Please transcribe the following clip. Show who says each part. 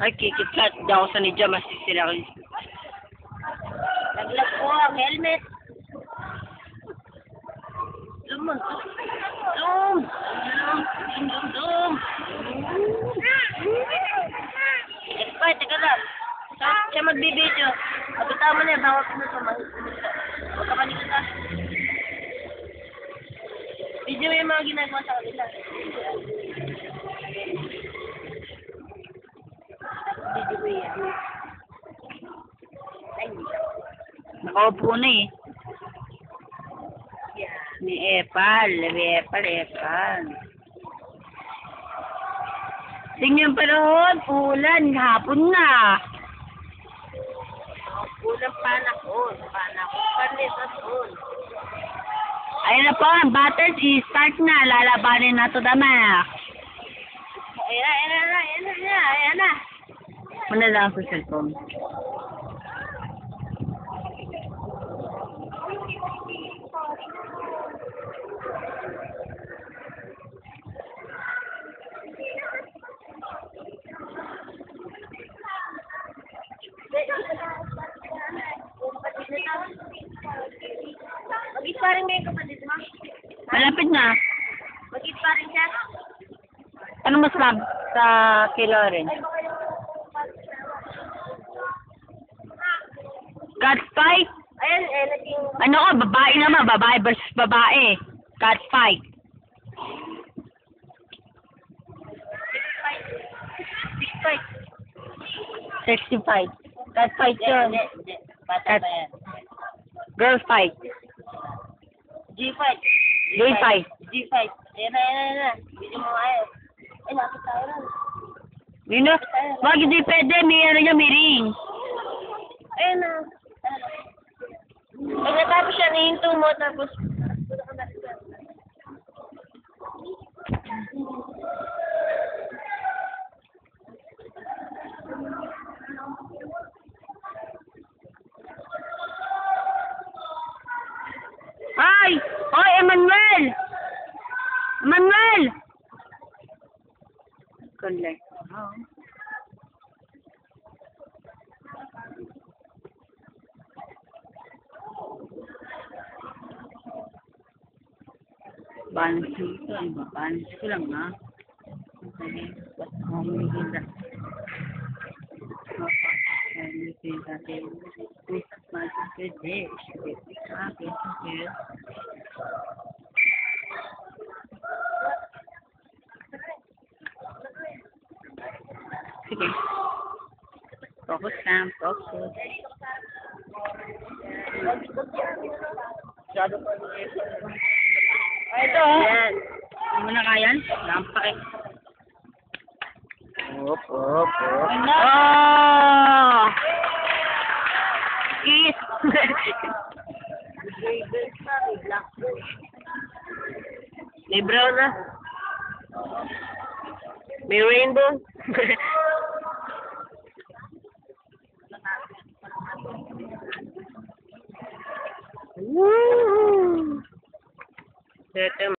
Speaker 1: Ay, kikitlat. Di ako sanidya, masisira ko.
Speaker 2: Naglag po ang helmet. Zoom mo. Zoom. Zoom. Teka lang. Siya magbibideo. Abita mo na, bawal ko na sa mga. Huwag ka panikot na. Video mo yung mga ginagawa sa kanila. Video ko yan. Ay,
Speaker 1: Nakaupo na eh.
Speaker 2: yeah.
Speaker 1: Ni Epal. Epal. Tingnan pa roon. Ulan. Hapon na.
Speaker 2: Ulang panahon. Panahon.
Speaker 1: Ayun na po. Ang battles i-start na. Lalabanin na to dama.
Speaker 2: Ayan na.
Speaker 1: Muna lang sa cellphone.
Speaker 2: Mag-isparing ba yung kapatid mo?
Speaker 1: Malapit na.
Speaker 2: Mag-isparing siya?
Speaker 1: Anong mas lab sa kay Lauren? Cat fight?
Speaker 2: Ayan, naging...
Speaker 1: Ano ko? Babae naman. Babae versus babae. Cat fight. 65. Cat fight yun.
Speaker 2: Hindi. Bata ba yan?
Speaker 1: Girl fight.
Speaker 2: G-fight.
Speaker 1: Gay fight.
Speaker 2: G-fight. Ayan na. Video mo ayos. Ay, lapit tayo rin.
Speaker 1: Yun na. Wag, hindi pwede. May ano niya, may ring.
Speaker 2: Ayun na. Pag natapos siya, nihinto mo, tapos...
Speaker 1: Ay! Oy, Emmanuel! Emmanuel! Collect. Oh. Balance ito. Balance ko lang, ha? Okay. Kita. Sige. Focus lang, focus.
Speaker 2: Ito,
Speaker 1: Yan. Hindi mo na kaya? Lampak eh. Op. Oh! Kiss!
Speaker 2: may brown na. May rainbow.
Speaker 1: Woo!
Speaker 2: Ito,